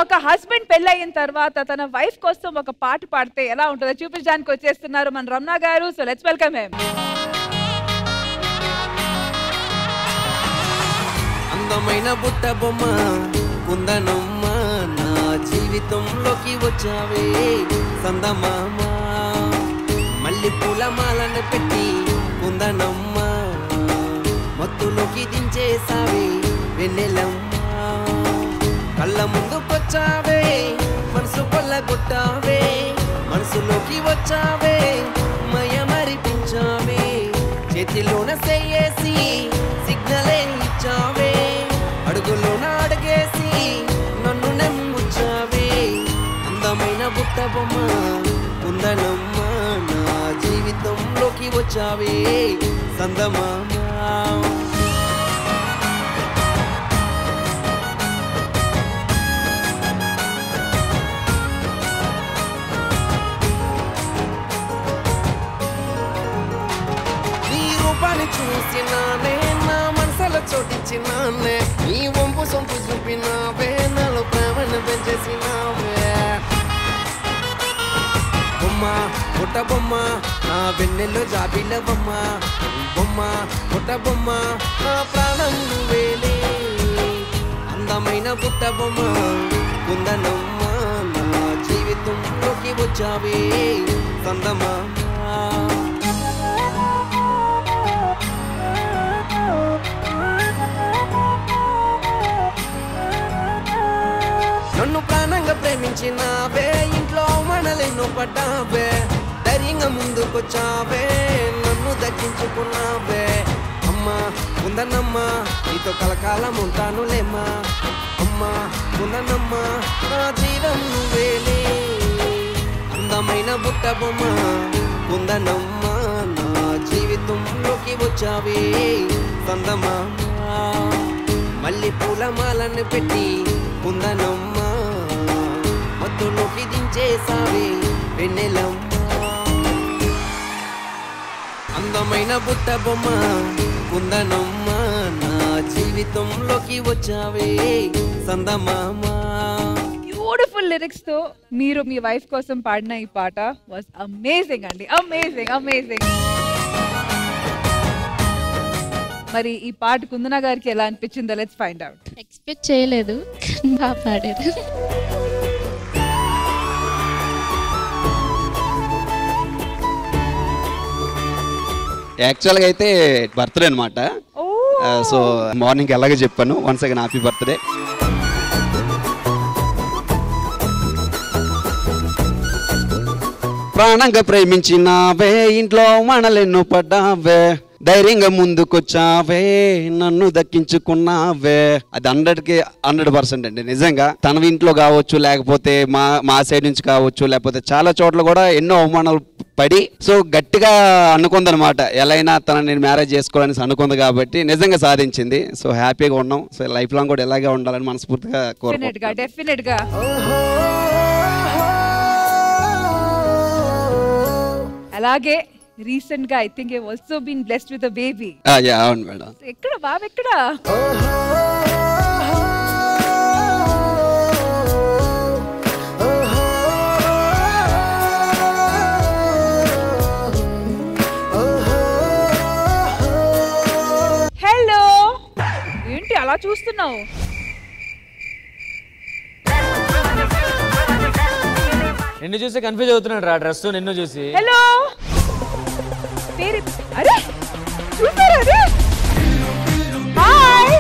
ఒక హస్బెండ్ పెళ్ళయిన తర్వాత తన వైఫ్ కోసం ఒక పాట పాడితే ఎలా ఉంటుందో చూపించడానికి వచ్చేస్తున్నారు మన రమణ గారు. So let's welcome him. అందమైన బుట్ట బొమ్మ కుందనమ్మ నా జీవితంలోకి వచ్చావే సందమామ మల్లి పూల మాలను పెట్టి కుందనమ్మ మత్తులోకి దించేసావే వెన్నెలమ్మ కళ్ళ ముందుకొచ్చావే మనసు కొల్లగొట్టావే మనసులోకి వచ్చావే మయమరిపించావే చేతిలోన సేయేసి సిగ్నలే ఇచ్చావే అడుగులోన అడుగేసి నన్ను నమ్ముచ్చావే అందమైన బుట్ట బొమ్మ కుందనమ్మ నా జీవితంలోకి వచ్చావే సందమామ చూసినానే నా మనసులో చోటిచ్చినానే నీ వంపు సొంపు చూపినావే నాలో ప్రేమను పెంచేసినావే బొమ్మ పుట్ట బొమ్మ నా వెన్నెల్లో జాబిల బొమ్మ బొమ్మ పుట్ట బొమ్మ నా ప్రాణం నువ్వేలే అందమైన పుట్ట బొమ్మ కుందనమ్మ నా జీవితంలోకి వచ్చావే సందమామ నన్ను ప్రాణంగా ప్రేమించినావే ఇంట్లో మనలెన్నో పడ్డావే ధైర్యంగా ముందుకొచ్చావే నన్ను దక్కించుకున్నావే అమ్మా కుందనమ్మ నీతో కలకాలం ఉంటానులేమ్మా అమ్మా కుందనమ్మ నా జీవం నువ్వేలే అందమైన బుట్ట బొమ్మ కుందనమ్మ నా జీవితంలోకి వచ్చావే సందమామ మల్లి పూల మాలను పెట్టి కుందనమ్మ మత్తులోకి దించేసావే వెన్నెలమ్మ అందమైన బుట్ట బొమ్మ కుందనమ్మ నా జీవితంలోకి వచ్చావే సందమామ. బ్యూటిఫుల్ లిరిక్స్ తో మీరు మీ వైఫ్ కోసం పాడిన ఈ పాట వాస్ అమేజింగ్ అండి, అమేజింగ్ అమేజింగ్. మరి ఈ పాట కుందన గారికి ఎలా అనిపించిందో లెట్స్ ఫైండ్ అవుట్. ఎక్స్పెక్ట్ చేయలేదు, బాగా పాడారు. యాక్చువల్గా అయితే బర్త్డే అనమాట. సో మార్నింగ్ ఎలాగే చెప్పాను, వన్ సెకండ్ హ్యాపీ బర్త్డే. ప్రాణంగా ప్రేమించినావే ఇంట్లో మనలెన్నో పడ్డావే ధైర్యంగా ముందుకొచ్చావే నన్ను దక్కించుకున్నావే. అది 100కి 100% అండి. నిజంగా తన ఇంట్లో కావచ్చు, లేకపోతే మా సైడ్ నుంచి కావచ్చు, లేకపోతే చాలా చోట్ల కూడా ఎన్నో అవమానాలు పడి సో గట్టిగా అనుకుందనమాట. ఎలా అయినా తనని నేను మ్యారేజ్ చేసుకోవాలని అనుకుంది కాబట్టి నిజంగా సాధించింది. సో హ్యాపీగా ఉన్నాం. సో లైఫ్ లాంగ్ కూడా ఇలాగే ఉండాలని మనస్ఫూర్తిగా కోరుకుంటున్నాను. డెఫినెట్గా అలాగే రీసెంట్ గా I think you also been blessed with a baby. అవును మేడం. ఎక్కడ బాబు ఎక్కడ? హలో, ఏంటి అలా చూస్తున్నావు? నిన్ను చూసి కన్ఫ్యూజ్ అవుతున్నాడు రా, డ్రెస్ నిన్ను చూసి. హలో అరే చూసారా అదే? హాయ్,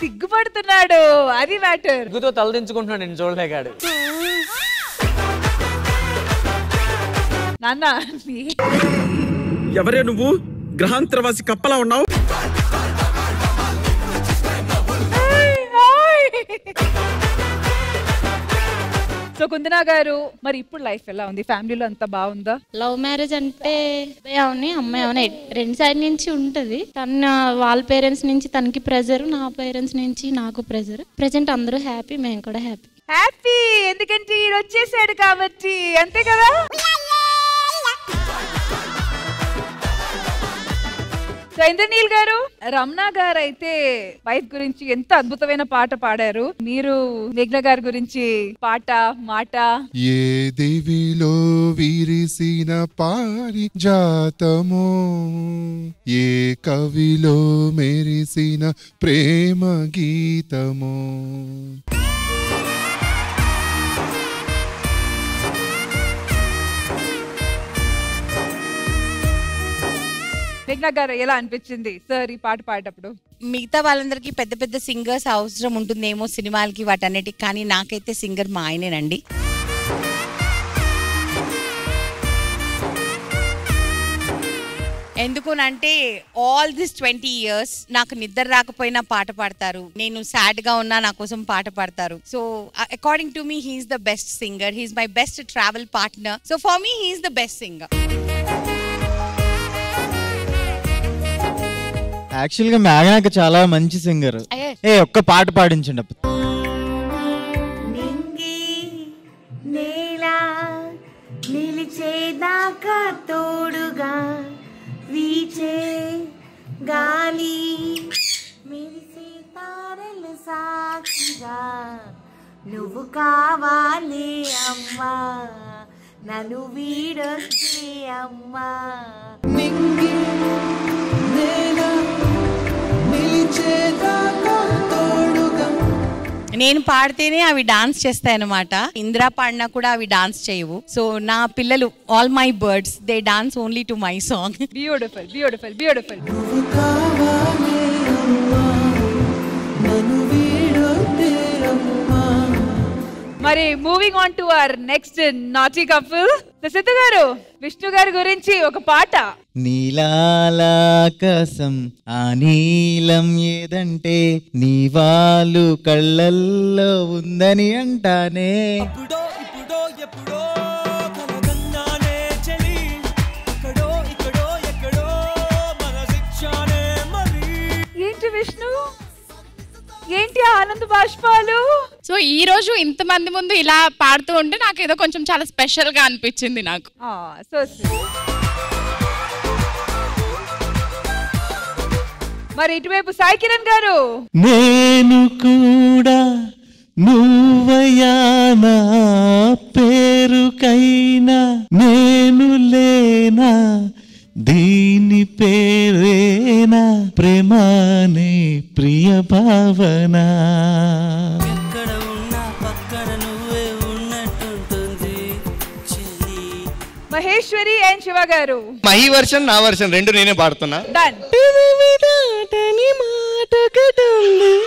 సిగ్గుపడుతున్నాడు, అది మ్యాటర్. సిగ్గుతో తలదించుకుంటున్నాడు నిన్ను చూడలేకాడు. నాన్న ఎవరే నువ్వు? గ్రహాంతరవాసి కప్పలా ఉన్నావు. సో కుందన గారు, మరి ఇప్పుడు లైఫ్ ఎలా ఉంది? ఫ్యామిలీలో అంతా బాగుందా? లవ్ మ్యారేజ్ అంటే అబ్బాయి అవని అమ్మాయి అవని రెండు సైడ్ నుంచి ఉంటది. తన వాళ్ళ పేరెంట్స్ నుంచి తనకి ప్రెజర్, నా పేరెంట్స్ నుంచి నాకు ప్రెజర్. ప్రెజెంట్ అందరూ హ్యాపీ, మేము కూడా హ్యాపీ. హ్యాపీ ఎందుకంటే ఈయన వచ్చేసాడు కాబట్టి, అంతే కదా? సో ఇంద్రనీల్ గారు, రమణ గారు అయితే వైఫ్ గురించి ఎంత అద్భుతమైన పాట పాడారు. మీరు మేఘ్న గారి గురించి పాట మాట. ఏ దివిలో విరిసిన పారిజాతమో, ఏ కవిలో మెరిసిన ప్రేమ గీతమో. మేఘ్న గారు ఎలా అనిపించింది సార్ ఈ పాట పాడేటప్పుడు? మిగతా వాళ్ళందరికీ పెద్ద పెద్ద సింగర్స్ అవసరం ఉంటుందేమో సినిమాలకి వాటన్నిటికి, కానీ నాకైతే సింగర్ మా ఆయనేనండి. ఎందుకునంటే ఆల్ దిస్ 20 years నాకు నిద్ర రాకపోయినా పాట పాడతారు, నేను సాడ్ గా ఉన్నా నా కోసం పాట పాడతారు. So according to me he's the best singer, he's my best travel partner. So for me he's the best singer. Actual గా మేఘనాకి చాలా మంచి సింగర్. ఒక్క పాట పాడించండి. నిలిచేదాకా తోడుగా వీచే గాలి, మెరిసే తారలు సాక్షిగా నువ్వు కావాలి అమ్మా, నన్ను వీడొస్తే అమ్మా. నేను పాడితేనే అవి డాన్స్ చేస్తాయి అన్నమాట. ఇందిరా పాడినా కూడా అవి డాన్స్ చేయవు. సో నా పిల్లలు, all my birds, they dance only to my song. Beautiful beautiful beautiful. మరి moving on to our next naughty couple. Siddhu garu, Vishnu గారి గురించి ఒక పాట. నీలాలాకాశం ఆ నీలం ఏదంటే నీ వాళ్ళు కళ్ళల్లో ఉందని అంటానే. ఏంటి విష్ణు, ఏంటి ఆనంద బాష్పాలు? సో ఈ రోజు ఇంతమంది ముందు ఇలా పాడుతూ ఉంటే నాకు ఏదో కొంచెం చాలా స్పెషల్ గా అనిపించింది నాకు. మరి ఇటువైపు సాయి కిరణ్ గారు. నేను కూడా నువ్వయానా పేరుకైనా నేను లేనా, దీని పేరేనా ప్రేమానే ప్రియ భావన. మహేశ్వరి అండ్ శివ గారు. మహి వర్షన్ నా వర్షన్ రెండు నేనే పాడుతున్నా. డన్.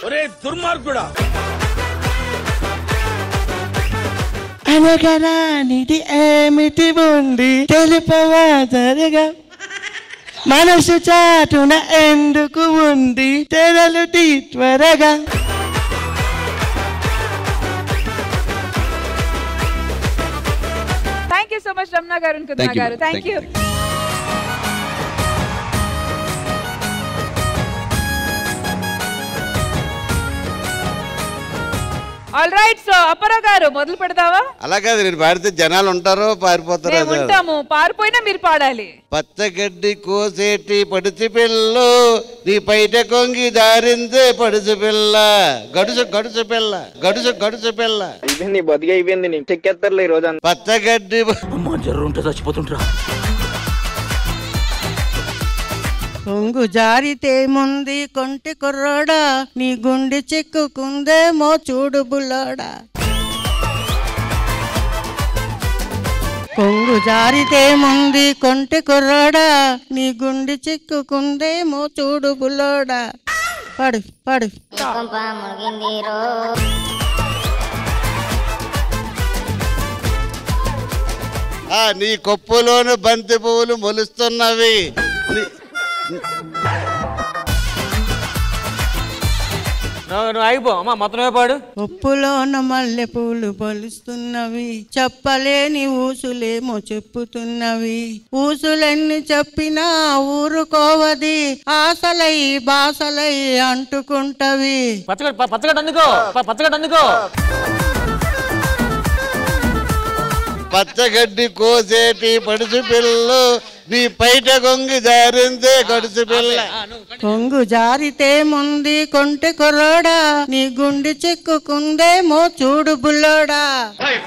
ఒరే దుర్మార్గుడా, అనగరానిది ఏమిటి ఉంది తెలుపవా జరగా, మనసు చాటున ఎందుకు ఉంది తెరలు త్వరగా. Thank you so much Ramana garu, Kunna garu. Thank you. All right, so Apara garu మొదలు పెడతావా? అలా కాదు, నేను పాడితే జనాలు ఉంటారో పారిపోతారో. ఉంటాము, పారిపోయినా మీరు పాడాలి. పచ్చగడ్డి కోసేటి పడుచు పిల్ల, నీ పైట కొంగి దారిందే పడుచు పిల్ల, గడుచు గడుచు పిల్ల, గడుచు గడుచు పిల్ల. అయిపోయింది బతిగా, అయిపోయింది నీకు చెక్కేస్తారులే ఈ రోజు. పచ్చగడ్డి జర్రు ఉంటే చచ్చిపోతుంటరా. కొంగు జారితే ముందు కొంటి కుర్రోడా, నీ గుండె చిక్కుకుందేమో చూడు బుల్లోడా. కొంగు జారితే ముందు కొంటి కుర్రోడా, నీ గుండె చిక్కుకుందేమో చూడు బుల్లోడా. పడు పడు. నీ కొప్పులోను బంతి పువ్వులు మొలుస్తున్నవి. ఆగిపో అమ్మా, మొత్తమే పాడు. కొప్పులోన మల్లె పూలు పొలుస్తున్నవి, చెప్పలేని ఊసులేమో చెప్పుతున్నవి. ఊసులెన్ని చెప్పినా ఊరుకోవది, ఆశలై బాసలై అంటుకుంటవి. పచ్చగడ్డ అందుకో, పచ్చగడ్డ అందుకో. పచ్చగడ్డి కోసేటి పడుచు పిల్ల, నీ పైట కొంగి జారిందే గడుసు పిల్ల. కొంగు జారితే ముందు కొంటె కుర్రోడా నీ గుండె చిక్కుకుందేమో చూడు బుల్లోడా.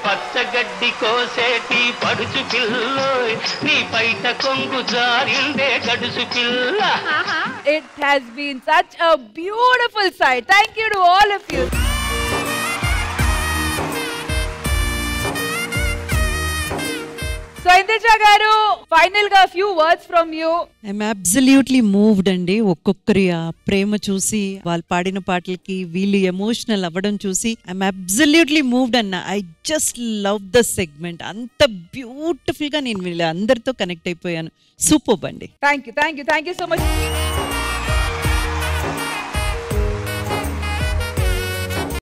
పచ్చగడ్డి కోసేటి పడుచు పిల్ల నీ పైట కొంగు జారిందే గడుసు పిల్ల. It has been such a beautiful sight. Thank you to all of you. So Indija garu, final ga few words from you. I'm absolutely moved అండి. ఒక్కొక్కరి ఆ ప్రేమ చూసి వాళ్ళు పాడిన పాటలకి వీళ్ళు ఎమోషనల్ అవ్వడం చూసి ఐఎమ్ అబ్సల్యూట్లీ మూవ్డ్ అన్న. I just love the segment. అంత బ్యూటిఫుల్ గా నేను వీళ్ళ అందరితో కనెక్ట్ అయిపోయాను. సూపర్ అండి. Thank you so much.